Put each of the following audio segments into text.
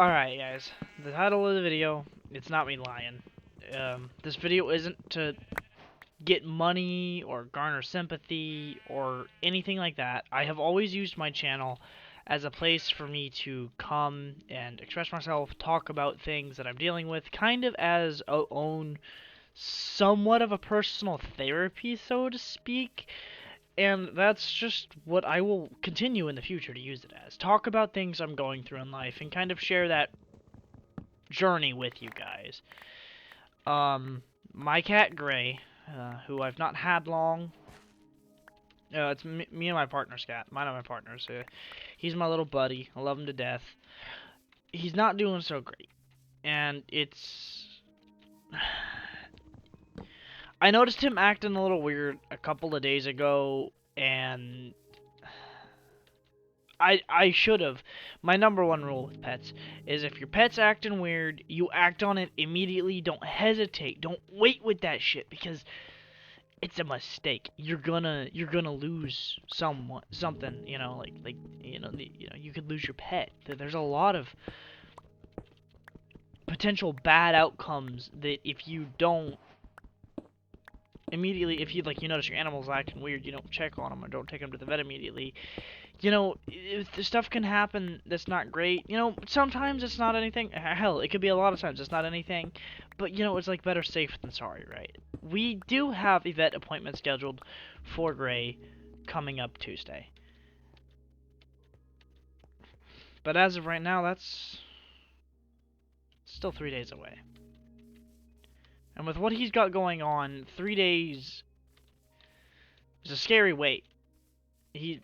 Alright, guys. The title of the video, it's not me lying. This video isn't to get money or garner sympathy or anything like that. I have always used my channel as a place for me to come and express myself, talk about things that I'm dealing with, kind of as a own somewhat of a personal therapy, so to speak. And that's just what I will continue in the future to use it as. Talk about things I'm going through in life and kind of share that journey with you guys. My cat Gray, who I've not had long. It's me and my partner's cat. Mine and my partner's. He's my little buddy. I love him to death. He's not doing so great, and it's. I noticed him acting a little weird a couple of days ago, and I should have. My number one rule with pets is if your pet's acting weird, you act on it immediately. Don't hesitate. Don't wait with that shit because it's a mistake. You're gonna lose something. You could lose your pet. There's a lot of potential bad outcomes that if you don't immediately, if you notice your animal's acting weird, you don't check on them or don't take them to the vet immediately. If the stuff can happen that's not great. Sometimes it's not anything. Hell, it could be a lot of times it's not anything. But, it's like better safe than sorry, right? We do have a vet appointment scheduled for Gray coming up Tuesday. But as of right now, that's still 3 days away. And with what he's got going on, 3 days is a scary wait. He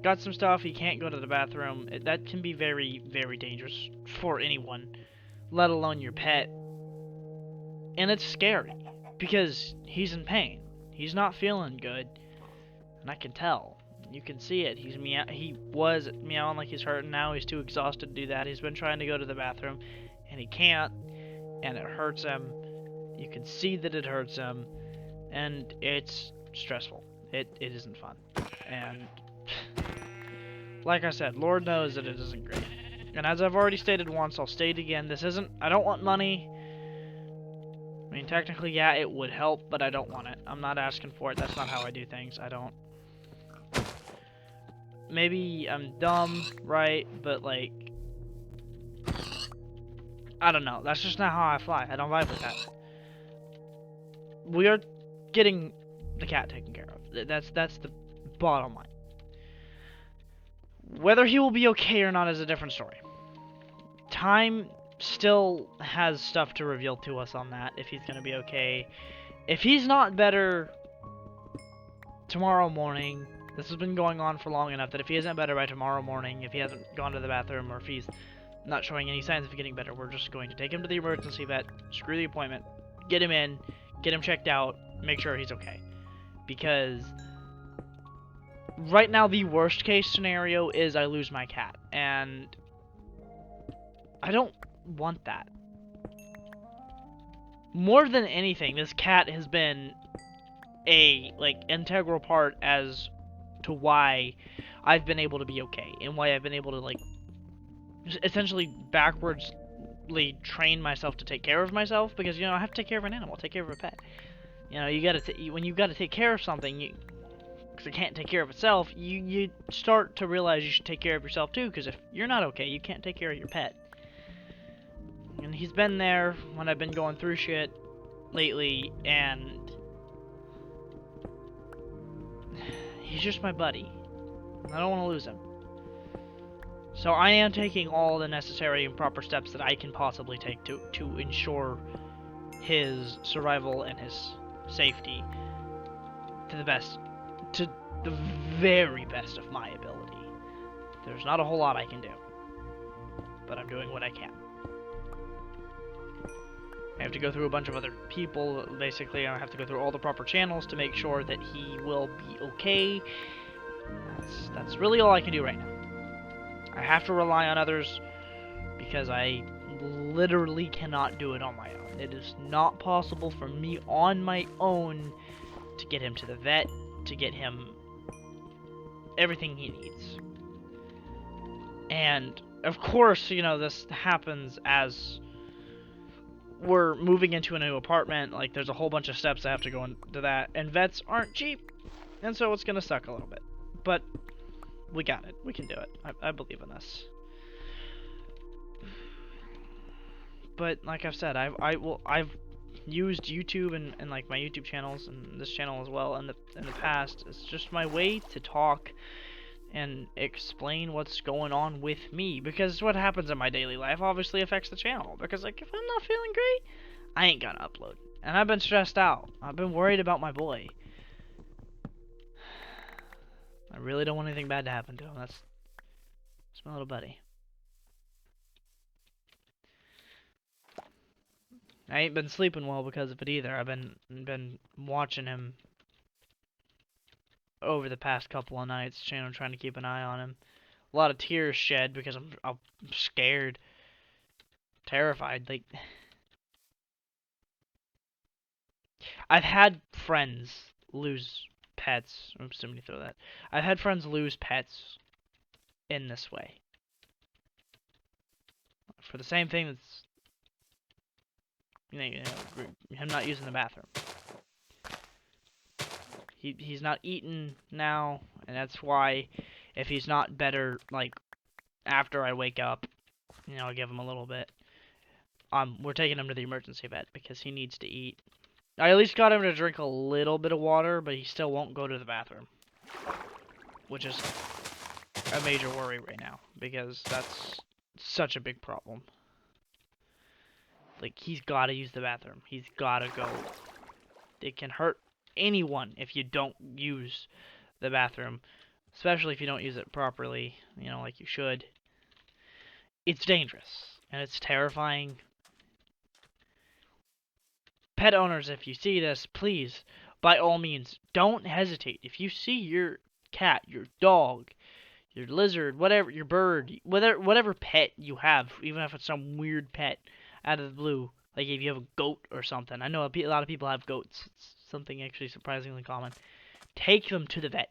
got some stuff, he can't go to the bathroom. That can be very, very dangerous for anyone, let alone your pet. And it's scary, because he's in pain. He's not feeling good, and I can tell. You can see it. He was meowing like he's hurting, now he's too exhausted to do that. He's been trying to go to the bathroom, and he can't, and it hurts him. You can see that it hurts him, and it's stressful. It isn't fun. And like I said, Lord knows that it isn't great. And as I've already stated once, I'll state again, I don't want money. I mean, technically, yeah, it would help, but I don't want it. I'm not asking for it. That's not how I do things. I don't. Maybe I'm dumb, right? But, like, I don't know. That's just not how I fly. I don't vibe with that. We are getting the cat taken care of. That's the bottom line. Whether he will be okay or not is a different story. Time still has stuff to reveal to us on that, if he's gonna be okay. If he's not better tomorrow morning, this has been going on for long enough that if he isn't better by tomorrow morning, if he hasn't gone to the bathroom, or if he's not showing any signs of getting better, we're just going to take him to the emergency vet, screw the appointment, get him in, get him checked out, make sure he's okay. Because right now, the worst case scenario is I lose my cat, and I don't want that. More than anything, this cat has been a, integral part as to why I've been able to be okay, and why I've been able to, essentially backwardsly train myself to take care of myself, because, I have to take care of an animal, take care of a pet. When you gotta take care of something, because it can't take care of itself, you start to realize you should take care of yourself too, because if you're not okay, you can't take care of your pet. And he's been there when I've been going through shit lately, and he's just my buddy. I don't want to lose him. So I am taking all the necessary and proper steps that I can possibly take to ensure his survival and his safety to the very best of my ability. There's not a whole lot I can do, but I'm doing what I can. I have to go through a bunch of other people. Basically, I have to go through all the proper channels to make sure that he will be okay. That's really all I can do right now. I have to rely on others because I literally cannot do it on my own. It is not possible for me on my own to get him to the vet, to get him everything he needs. And of course, you know, this happens as we're moving into a new apartment. Like, there's a whole bunch of steps that have to go into that, and vets aren't cheap, and so it's gonna suck a little bit. But we got it. We can do it. I believe in us. But like I've said, I've used YouTube and like my YouTube channels and this channel as well in the past. It's just my way to talk and explain what's going on with me, because what happens in my daily life obviously affects the channel. Because like, if I'm not feeling great, I ain't gonna upload, and I've been stressed out. I've been worried about my boy. I really don't want anything bad to happen to him. That's my little buddy. I ain't been sleeping well because of it either. I've been watching him over the past couple of nights, trying to keep an eye on him. A lot of tears shed because I'm scared, terrified. Like, I've had friends lose pets. Oops, somebody throw that. I've had friends lose pets in this way for the same thing that's him not using the bathroom. He's not eating now, and that's why if he's not better, like after I wake up, I give him a little bit. We're taking him to the emergency vet because he needs to eat. I at least got him to drink a little bit of water, but he still won't go to the bathroom, which is a major worry right now because that's such a big problem. Like, he's got to use the bathroom. He's got to go. It can hurt anyone if you don't use the bathroom, especially if you don't use it properly, like you should. It's dangerous, and it's terrifying. Pet owners, if you see this, please, by all means, don't hesitate. If you see your cat, your dog, your lizard, whatever, your bird, whatever pet you have, even if it's some weird pet out of the blue, like if you have a goat or something. I know a lot of people have goats. It's something actually surprisingly common. Take them to the vet.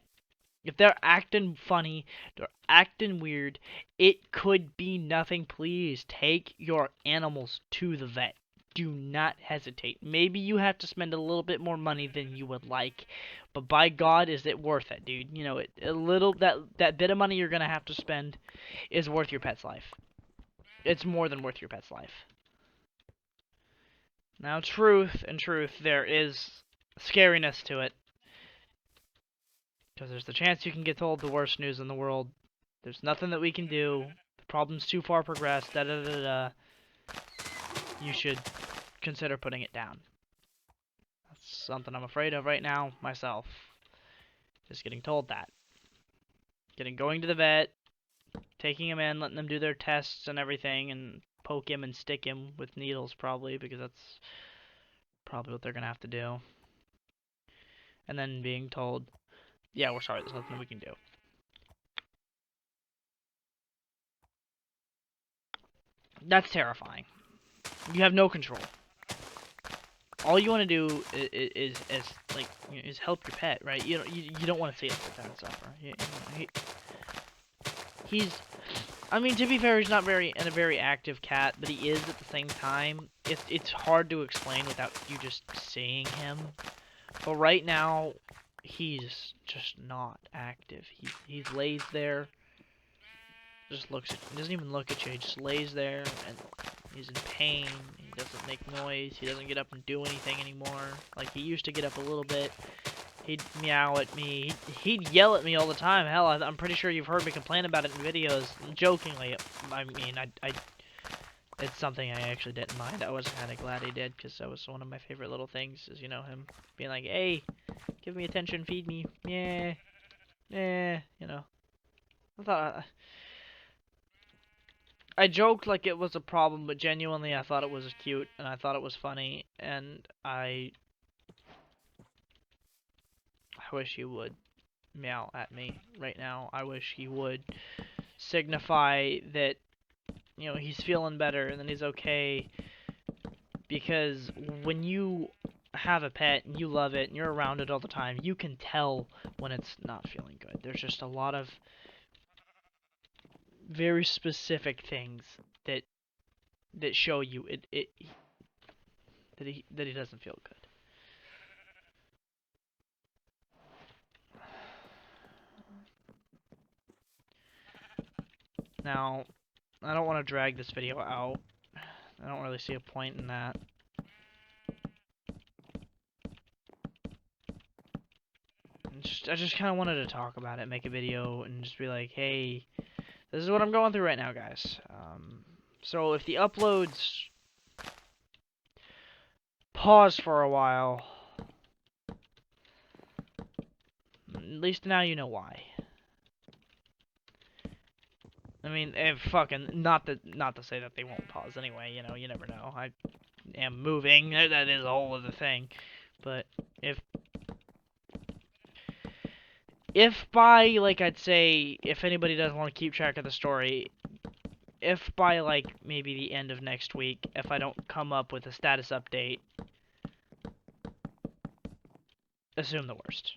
If they're acting funny, they're acting weird, it could be nothing. Please take your animals to the vet. Do not hesitate. Maybe you have to spend a little bit more money than you would like, but by God, is it worth it, dude? That bit of money you're gonna have to spend is worth your pet's life. It's more than worth your pet's life. Now, truth, there is scariness to it, because there's the chance you can get told the worst news in the world. There's nothing that we can do. The problem's too far progressed. Da da da da. You should consider putting it down. That's something I'm afraid of right now myself. Just getting told that. Going to the vet, taking him in, letting them do their tests and everything, and poke him and stick him with needles probably, because that's probably what they're gonna have to do. And then being told, yeah, we're sorry, there's nothing we can do. That's terrifying. You have no control. All you want to do is help your pet, right? You don't want to see it sit there and suffer. I mean, to be fair, he's not a very active cat, but he is at the same time. It's hard to explain without you just seeing him. But right now, he's just not active. He lays there, just looks at you. He doesn't even look at you. He just lays there and he's in pain. He doesn't make noise. He doesn't get up and do anything anymore. Like, he used to get up a little bit. He'd meow at me. He'd yell at me all the time. Hell, I'm pretty sure you've heard me complain about it in videos. Jokingly. I mean, it's something I actually didn't mind. I was kind of glad he did, because that was one of my favorite little things, is, him being like, hey, give me attention, feed me. Yeah. Yeah, I thought... I joked like it was a problem, but genuinely I thought it was cute, and I thought it was funny, and I wish he would meow at me right now. I wish he would signify that, he's feeling better and that he's okay, because when you have a pet and you love it and you're around it all the time, you can tell when it's not feeling good. There's just a lot of very specific things that show you that he doesn't feel good. Now, I don't want to drag this video out. I don't really see a point in that. I just kind of wanted to talk about it, make a video, and just be like, hey, this is what I'm going through right now, guys. So if the uploads pause for a while, at least now you know why. I mean, if fucking not to say that they won't pause anyway. You know, you never know. I am moving. That is a whole other thing. But if by, like, I'd say, if anybody does want to keep track of the story, if by, like, maybe the end of next week, if I don't come up with a status update, assume the worst.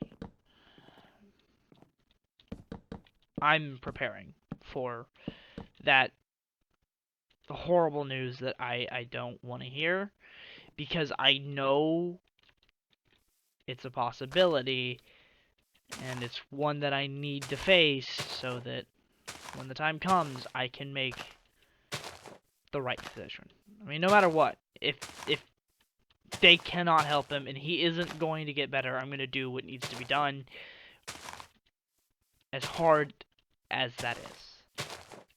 I'm preparing for that horrible news that I don't want to hear, because I know it's a possibility, and it's one that I need to face so that when the time comes, I can make the right decision. I mean, no matter what, if they cannot help him and he isn't going to get better, I'm going to do what needs to be done, as hard as that is.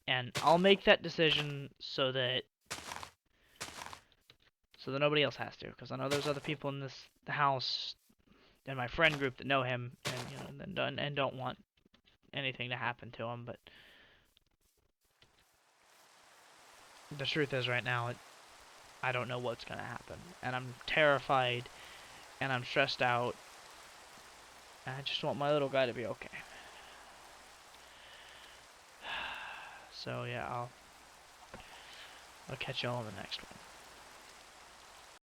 And I'll make that decision so that nobody else has to, because I know there's other people in this house and my friend group that know him, and you know, and don't want anything to happen to him. But the truth is, right now, I don't know what's gonna happen, and I'm terrified, and I'm stressed out, and I just want my little guy to be okay. So yeah, I'll catch y'all on the next one.